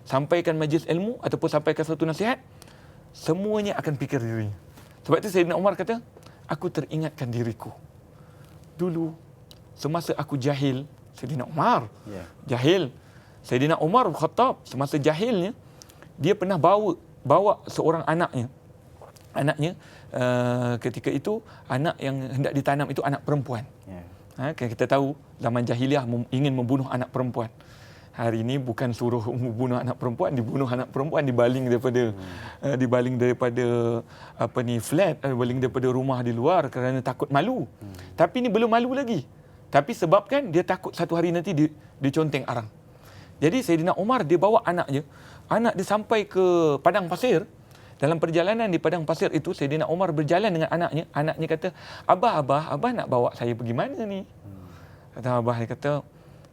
Sampaikan majlis ilmu ataupun sampaikan satu nasihat, semuanya akan fikir dirinya. Sebab itu Sayyidina Umar kata, aku teringatkan diriku. Dulu, semasa aku jahil, Sayyidina Umar jahil. Sayyidina Umar Khattab, semasa jahilnya, dia pernah bawa seorang anaknya. Ketika itu, anak yang hendak ditanam itu anak perempuan. Kita tahu, zaman jahiliah ingin membunuh anak perempuan. Hari ini bukan suruh membunuh anak perempuan, dibunuh anak perempuan, dibaling daripada flat, dibaling daripada rumah di luar kerana takut malu. Tapi ini belum malu lagi. Tapi sebabkan dia takut satu hari nanti diconteng arang. Jadi Sayyidina Umar dia bawa anak dia sampai ke padang pasir. Dalam perjalanan di padang pasir itu, Sayyidina Umar berjalan dengan anaknya. Anaknya kata, Abah nak bawa saya pergi mana ni? Kata Abah, dia kata,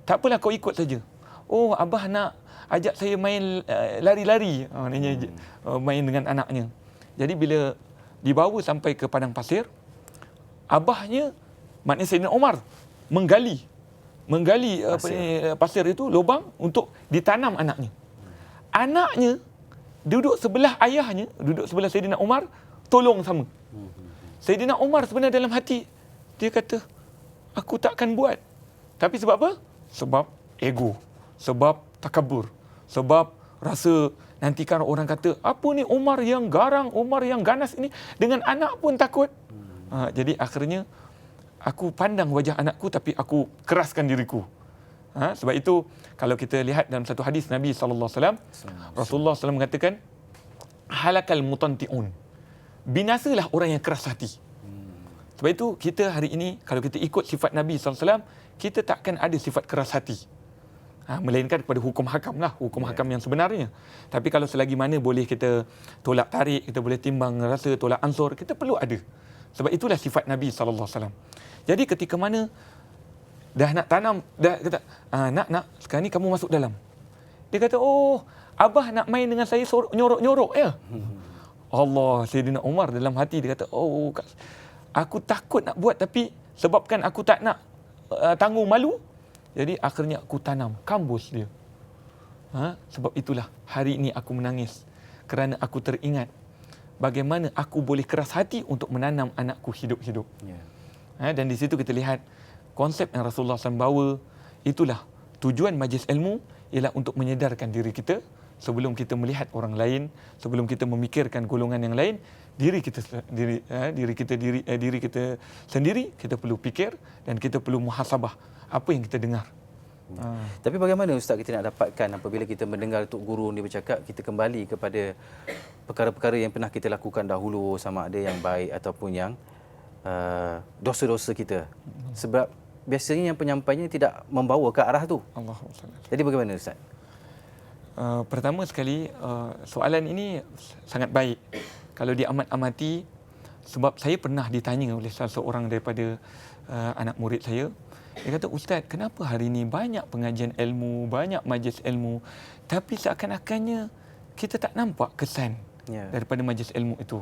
tak apalah kau ikut saja. Oh, Abah nak ajak saya main lari-lari. Main dengan anaknya. Jadi bila dibawa sampai ke padang pasir, abahnya, maknanya Sayyidina Umar, menggali pasir itu, lubang untuk ditanam anaknya. Anaknya duduk sebelah ayahnya, duduk sebelah Sayyidina Umar, tolong sama. Sayyidina Umar sebenarnya dalam hati, dia kata, aku takkan buat. Tapi sebab apa? Sebab ego. Sebab takabur. Sebab rasa nantikan orang kata, apa ni Umar yang garang, Umar yang ganas ini, dengan anak pun takut. Jadi akhirnya, aku pandang wajah anakku tapi aku keraskan diriku. Sebab itu, kalau kita lihat dalam satu hadis Nabi SAW, Rasulullah SAW mengatakan, halakal mutanti'un. Binasalah orang yang keras hati. Sebab itu, kita hari ini, kalau kita ikut sifat Nabi SAW, kita takkan ada sifat keras hati. Melainkan kepada hukum hakam lah, hukum hakam yang sebenarnya. Tapi kalau selagi mana boleh kita tolak tarik, kita boleh timbang rasa, tolak ansur, kita perlu ada. Sebab itulah sifat Nabi SAW. Jadi ketika mana dah nak tanam, dah kata, nak, sekarang ni kamu masuk dalam. Dia kata, oh, Abah nak main dengan saya nyorok-nyorok ya? Allah, Sayyidina Umar dalam hati dia kata, oh, aku takut nak buat tapi sebabkan aku tak nak tanggung malu, jadi akhirnya aku tanam, kambus dia. Sebab itulah hari ini aku menangis kerana aku teringat bagaimana aku boleh keras hati untuk menanam anakku hidup-hidup. Dan di situ kita lihat konsep yang Rasulullah SAW bawa, itulah tujuan majlis ilmu, ialah untuk menyedarkan diri kita sebelum kita melihat orang lain, sebelum kita memikirkan golongan yang lain, diri kita sendiri kita perlu fikir dan kita perlu muhasabah apa yang kita dengar. Tapi bagaimana Ustaz kita nak dapatkan apabila kita mendengar Tok Guru ni bercakap, kita kembali kepada perkara-perkara yang pernah kita lakukan dahulu, sama ada yang baik ataupun yang dosa-dosa kita. Sebab biasanya yang penyampainya tidak membawa ke arah tu. Jadi bagaimana Ustaz? Pertama sekali, soalan ini sangat baik kalau diamat-amati, sebab saya pernah ditanya oleh salah seorang daripada anak murid saya. Dia kata, Ustaz, kenapa hari ini banyak pengajian ilmu, banyak majlis ilmu, tapi seakan-akannya kita tak nampak kesan daripada majlis ilmu itu.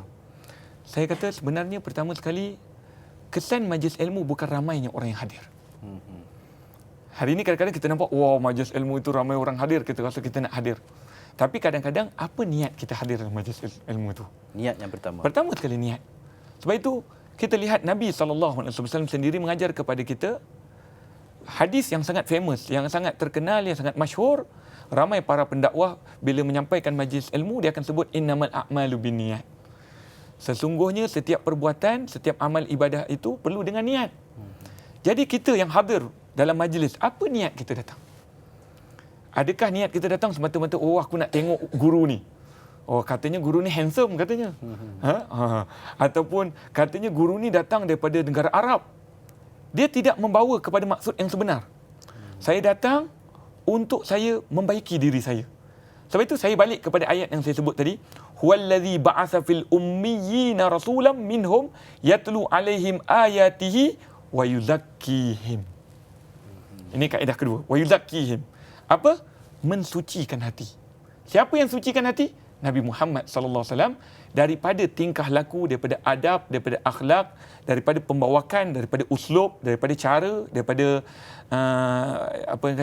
Saya kata sebenarnya pertama sekali, kesan majlis ilmu bukan ramainya orang yang hadir. Hari ini kadang-kadang kita nampak, wow, majlis ilmu itu ramai orang hadir, kita rasa kita nak hadir. Tapi kadang-kadang apa niat kita hadir dalam majlis ilmu itu? Niat yang pertama. Pertama sekali niat. Sebab itu kita lihat Nabi SAW sendiri mengajar kepada kita hadis yang sangat famous, yang sangat terkenal, yang sangat masyhur. Ramai para pendakwah bila menyampaikan majlis ilmu, dia akan sebut innamal a'malu binniyat. Sesungguhnya setiap perbuatan, setiap amal ibadah itu perlu dengan niat. Jadi kita yang hadir dalam majlis, apa niat kita datang? Adakah niat kita datang semata-mata, oh aku nak tengok guru ni. Oh katanya guru ni handsome katanya. Ataupun katanya guru ni datang daripada negara Arab. Dia tidak membawa kepada maksud yang sebenar. Saya datang untuk saya membaiki diri saya. Sebab itu saya balik kepada ayat yang saya sebut tadi. Huwallazi ba'atsa fil ummiyina rasulan minhum yatlu alaihim ayatihi wa yuzakkihim. Ini kaedah kedua. Wa yuzakkihim. Apa? Mensucikan hati. Siapa yang sucikan hati? Nabi Muhammad sallallahu alaihi wasallam, daripada tingkah laku, daripada adab, daripada akhlak, daripada pembawakan, daripada uslub, daripada cara, daripada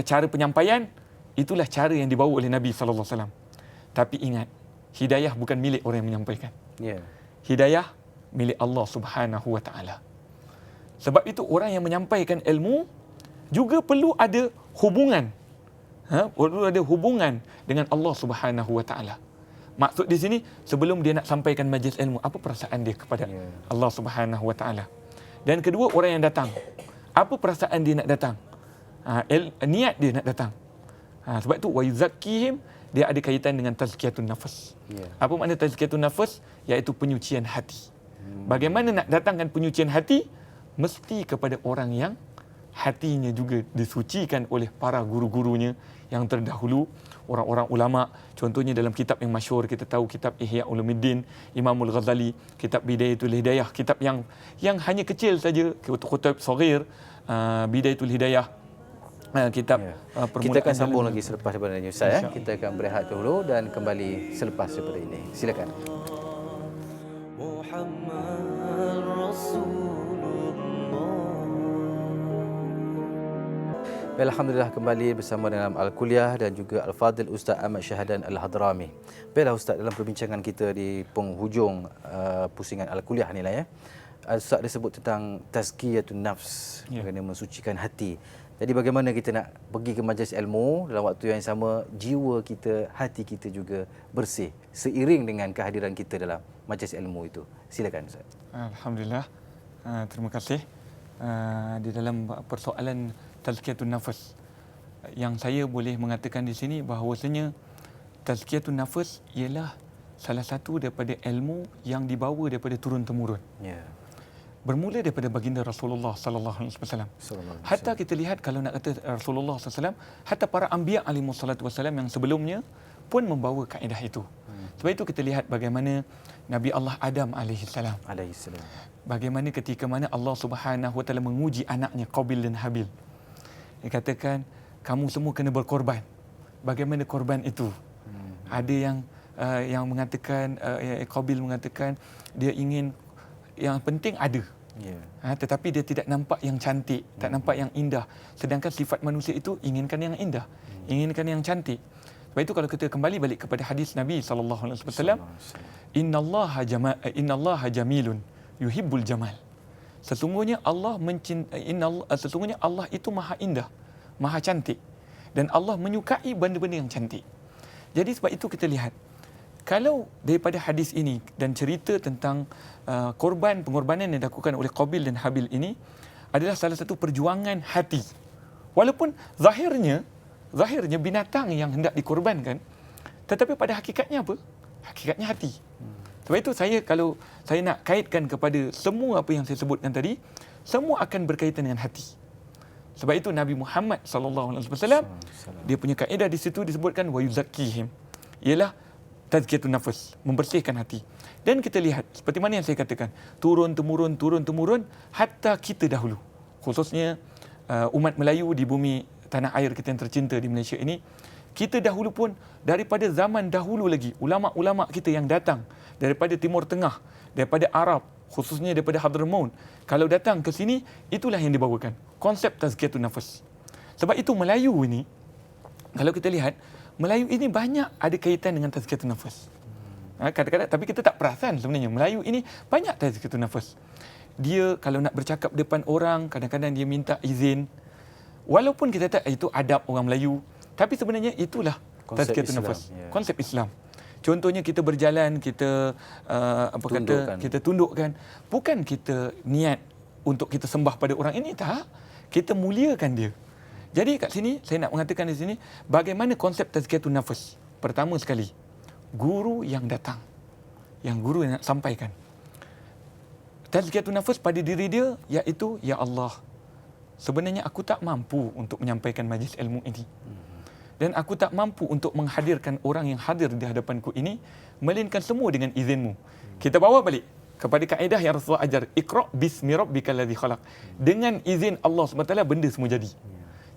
cara penyampaian. Itulah cara yang dibawa oleh Nabi sallallahu alaihi wasallam. Tapi ingat, hidayah bukan milik orang yang menyampaikan. Hidayah milik Allah Subhanahu wa taala. Sebab itu orang yang menyampaikan ilmu juga perlu ada hubungan. Perlu ada hubungan dengan Allah Subhanahu wa taala. Maksud di sini, sebelum dia nak sampaikan majlis ilmu, apa perasaan dia kepada Allah Subhanahu wa taala? Dan kedua, orang yang datang, apa perasaan dia nak datang? Niat dia nak datang. Sebab itu wa yuzakkihim, dia ada kaitan dengan tazkiyatun nafas. Apa makna tazkiyatun nafas? Iaitu penyucian hati. Bagaimana nak datangkan penyucian hati? Mesti kepada orang yang hatinya juga disucikan oleh para guru-gurunya yang terdahulu, orang-orang ulama. Contohnya dalam kitab yang masyhur, kita tahu kitab Ihya Ulumuddin Imamul Ghazali, kitab Bidayatul Hidayah, kitab yang hanya kecil saja, kitab saghir, Bidayatul Hidayah, kitab kita akan sambung lagi selepas daripada ini Ustaz. Kita akan berehat dahulu dan kembali selepas daripada ini. Silakan. Muhammad Rasulullah. Alhamdulillah, kembali bersama dalam Al-Kuliah dan juga Al-Fadhil Ustaz Ahmad Syahadan Al-Hadrami. Baiklah Ustaz, dalam perbincangan kita di penghujung pusingan Al-Kuliah ni lah ya, Ustaz ada sebut tentang tazkiyatun nafs, bagaimana mensucikan hati. Jadi bagaimana kita nak pergi ke majlis ilmu, dalam waktu yang sama jiwa kita, hati kita juga bersih seiring dengan kehadiran kita dalam majlis ilmu itu. Silakan Ustaz. Alhamdulillah. Terima kasih. Di dalam persoalan tazkiyatun nafas, yang saya boleh mengatakan di sini bahawasanya tazkiyatun nafas ialah salah satu daripada ilmu yang dibawa daripada turun-temurun. Bermula daripada baginda Rasulullah sallallahu alaihi wasallam. Hatta kita lihat, kalau nak kata Rasulullah sallallahu alaihi wasallam, hatta para anbiya alaihi salatu wasallam yang sebelumnya pun membawa kaedah itu. Sebab itu kita lihat bagaimana Nabi Allah Adam alaihi salam. Bagaimana ketika mana Allah Subhanahu wa taala menguji anaknya Qabil dan Habil. Dia katakan, kamu semua kena berkorban. Bagaimana korban itu? Ada yang yang mengatakan Qabil mengatakan dia ingin yang penting ada. Tetapi dia tidak nampak yang cantik, tak nampak yang indah. Sedangkan sifat manusia itu inginkan yang indah, inginkan yang cantik. Sebab itu kalau kita kembali balik kepada hadis Nabi SAW, innallaha jamilun yuhibbul jamal. Sesungguhnya Allah sesungguhnya Allah itu maha indah, maha cantik, dan Allah menyukai benda-benda yang cantik. Jadi sebab itu kita lihat, kalau daripada hadis ini dan cerita tentang pengorbanan yang dilakukan oleh Qabil dan Habil ini adalah salah satu perjuangan hati. Walaupun zahirnya binatang yang hendak dikorbankan, tetapi pada hakikatnya apa? Hakikatnya hati. Sebab itu kalau saya nak kaitkan kepada semua apa yang saya sebutkan tadi, semua akan berkaitan dengan hati. Sebab itu Nabi Muhammad SAW, dia punya kaedah di situ disebutkan wa yuzakkihim, ialah tazkiyatun nafs, membersihkan hati. Dan kita lihat seperti mana yang saya katakan, turun temurun hatta kita dahulu, khususnya umat Melayu di bumi tanah air kita yang tercinta di Malaysia ini, kita dahulu pun daripada zaman dahulu lagi, ulama-ulama kita yang datang daripada Timur Tengah, daripada Arab, khususnya daripada Hadramaut, kalau datang ke sini, itulah yang dibawakan, konsep tazkiyatun nafs. Sebab itu Melayu ini, kalau kita lihat, Melayu ini banyak ada kaitan dengan tazkiyatun nafs. Kadang-kadang, tapi kita tak perasan sebenarnya Melayu ini banyak tazkiyatun nafs. Dia kalau nak bercakap depan orang, kadang-kadang dia minta izin. Walaupun kita tak itu adab orang Melayu, tapi sebenarnya itulah tazkiyatun nafs, konsep Islam. Contohnya kita berjalan, kita kita tundukkan, bukan kita niat untuk kita sembah pada orang ini, tak. Kita muliakan dia. Jadi kat sini saya nak mengatakan di sini bagaimana konsep tazkiyatun nafs. Pertama sekali, guru yang datang, yang guru yang nak sampaikan tazkiyatun nafs pada diri dia, iaitu ya Allah, sebenarnya aku tak mampu untuk menyampaikan majlis ilmu ini, dan aku tak mampu untuk menghadirkan orang yang hadir di hadapanku ini, melainkan semua dengan izinmu. Kita bawa balik kepada kaedah yang Rasulullah ajar, Iqra' bismi rabbikal ladzi khalaq. Dengan izin Allah SWT benda semua jadi.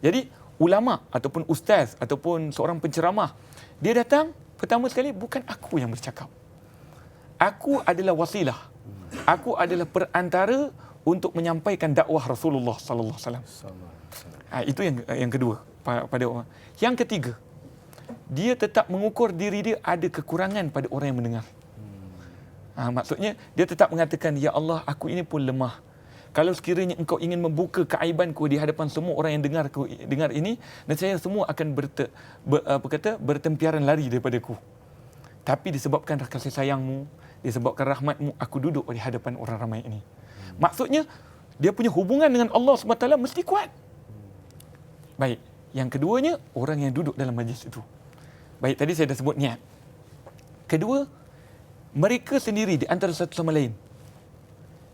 Jadi ulama ataupun ustaz ataupun seorang penceramah, dia datang pertama sekali, bukan aku yang bercakap. Aku adalah wasilah. Aku adalah perantara untuk menyampaikan dakwah Rasulullah sallallahu alaihi wasallam. Itu yang kedua pada orang. Yang ketiga, dia tetap mengukur diri dia ada kekurangan pada orang yang mendengar. Maksudnya dia tetap mengatakan, ya Allah, aku ini pun lemah. Kalau sekiranya engkau ingin membuka keaibanku di hadapan semua orang yang dengar ini, dan saya semua akan bertempiaran lari daripadaku. Tapi disebabkan kasih sayangmu, disebabkan rahmatmu, aku duduk di hadapan orang ramai ini. Maksudnya dia punya hubungan dengan Allah SWT mesti kuat. Baik, yang keduanya, orang yang duduk dalam majlis itu. Baik, tadi saya dah sebut niat. Kedua, mereka sendiri di antara satu sama lain,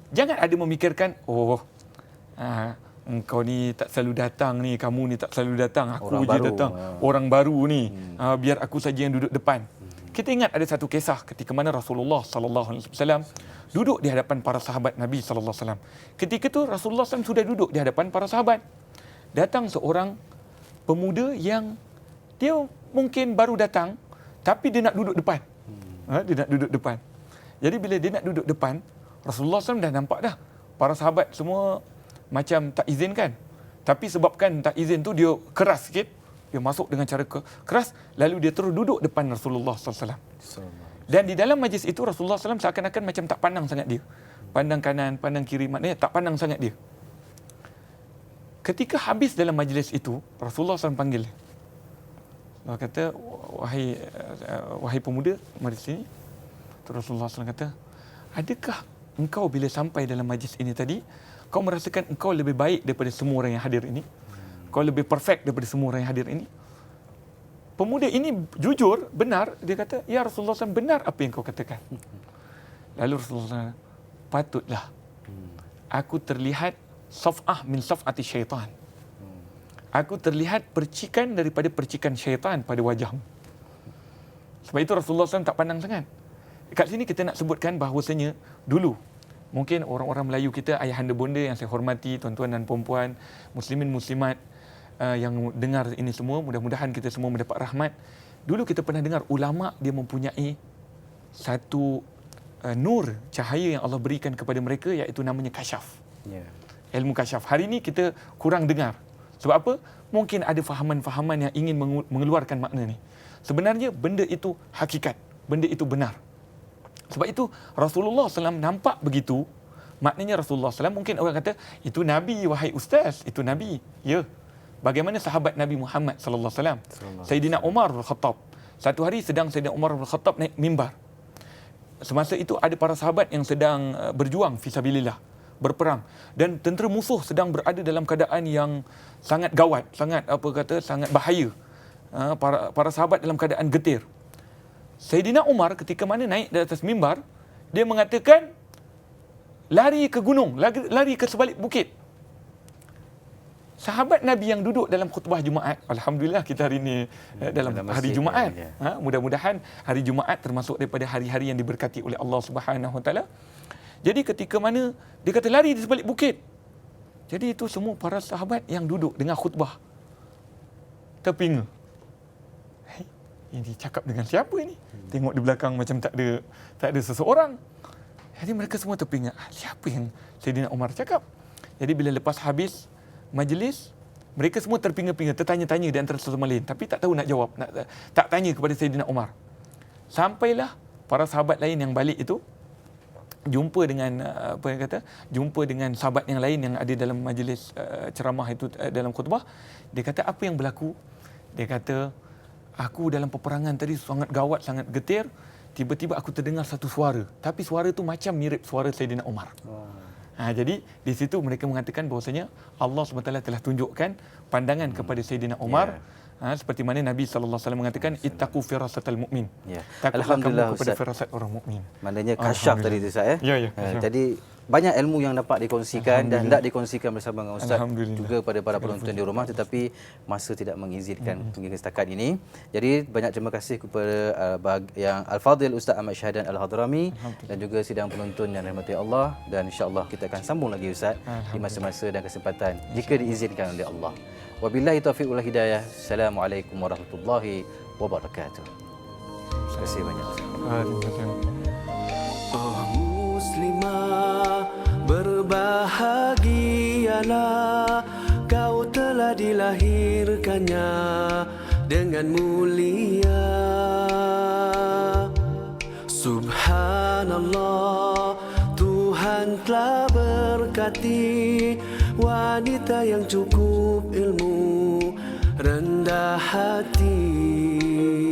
jangan ada memikirkan, engkau ni tak selalu datang ni, kamu ni tak selalu datang, aku orang je baru datang, orang baru ni, biar aku saja yang duduk depan. Kita ingat ada satu kisah ketika mana Rasulullah sallallahu alaihi wasallam duduk di hadapan para sahabat Nabi sallallahu alaihi wasallam. Ketika itu Rasulullah SAW sudah duduk di hadapan para sahabat. Datang seorang pemuda yang dia mungkin baru datang, tapi dia nak duduk depan. Dia nak duduk depan. Jadi bila dia nak duduk depan, Rasulullah SAW dah nampak dah para sahabat semua macam tak izinkan. Tapi sebabkan tak izin tu, dia keras sikit. Dia masuk dengan cara keras, lalu dia terus duduk depan Rasulullah SAW. Dan di dalam majlis itu Rasulullah SAW seakan-akan macam tak pandang sangat dia. Pandang kanan, pandang kiri, maknanya tak pandang sangat dia. Ketika habis dalam majlis itu, Rasulullah SAW panggil dia. Allah kata, wahai pemuda, mari sini. Rasulullah SAW kata, adakah engkau bila sampai dalam majlis ini tadi, kau merasakan engkau lebih baik daripada semua orang yang hadir ini? Kau lebih perfect daripada semua orang yang hadir ini? Pemuda ini jujur, benar. Dia kata, ya Rasulullah SAW, benar apa yang kau katakan. Lalu Rasulullah SAW, patutlah aku terlihat saf'ah min saf'ati syaitan. Aku terlihat percikan daripada percikan syaitan pada wajahmu. Sebab itu Rasulullah SAW tak pandang sangat. Kat sini kita nak sebutkan bahawasanya dulu, mungkin orang-orang Melayu kita, ayahanda bonda yang saya hormati, tuan-tuan dan puan-puan, muslimin muslimat yang dengar ini semua, mudah-mudahan kita semua mendapat rahmat. Dulu kita pernah dengar ulama dia mempunyai satu nur, cahaya yang Allah berikan kepada mereka, iaitu namanya kasyaf. Ilmu kasyaf. Hari ini kita kurang dengar. Sebab apa? Mungkin ada fahaman-fahaman yang ingin mengeluarkan makna ni. Sebenarnya benda itu hakikat, benda itu benar. Sebab itu Rasulullah SAW nampak begitu. Maknanya Rasulullah SAW, mungkin orang kata, itu Nabi, wahai ustaz, itu Nabi. Ya. Bagaimana sahabat Nabi Muhammad SAW? Sayyidina Umar bin Khattab. Satu hari sedang Sayyidina Umar bin Khattab naik mimbar. Semasa itu ada para sahabat yang sedang berjuang fisabilillah, berperang, dan tentera musuh sedang berada dalam keadaan yang sangat gawat, sangat bahaya. Para sahabat dalam keadaan getir. Sayyidina Umar ketika mana naik di atas mimbar, dia mengatakan, lari ke gunung, lari ke sebalik bukit. Sahabat Nabi yang duduk dalam khutbah Jumaat, alhamdulillah kita hari ini dalam hari Jumaat. Mudah-mudahan hari Jumaat termasuk daripada hari-hari yang diberkati oleh Allah Subhanahu Wa Taala. Jadi ketika mana dia kata lari di sebalik bukit. Jadi itu semua para sahabat yang duduk dengar khutbah terpinga. Ini cakap dengan siapa ini? Tengok di belakang macam tak ada seseorang. Jadi mereka semua terpinga. Siapa yang Sayyidina Umar cakap? Jadi bila lepas habis majlis, mereka semua terpinga-pinga, tertanya-tanya di antara satu sama lain, tapi tak tahu nak jawab, tak tanya kepada Sayyidina Umar. Sampailah para sahabat lain yang balik itu jumpa dengan sahabat yang lain yang ada dalam majlis ceramah itu, dalam khutbah. Dia kata, apa yang berlaku? Dia kata, aku dalam peperangan tadi sangat gawat, sangat getir, tiba-tiba aku terdengar satu suara, tapi suara itu macam mirip suara Sayyidina Umar. Jadi di situ mereka mengatakan bahawasanya Allah SWT telah tunjukkan pandangan kepada Sayyidina Umar. Seperti mana Nabi SAW mengatakan, ittaqu firasatal mu'min. Takutlah kamu kepada firasat orang mukmin. Maknanya kasyaf tadi tu Ustaz. Jadi banyak ilmu yang dapat dikongsikan dan hendak dikongsikan bersama dengan Ustaz juga pada para penonton di rumah, tetapi masa tidak mengizinkan hingga setakat ini. Jadi banyak terima kasih kepada yang Al-Fadhil Ustaz Ahmad Syahdan Al-Hadrami dan juga sidang penonton yang dirahmati Allah, dan insya-Allah kita akan sambung lagi Ustaz di masa-masa dan kesempatan jika diizinkan oleh Allah. Wabillahi taufiq wal hidayah. Assalamualaikum warahmatullahi wabarakatuh. Terima kasih banyak. Oh muslimah, berbahagialah, kau telah dilahirkannya dengan mulia. Subhanallah, Tuhan telah berkati wanita yang cukup ilmu, rendah hati.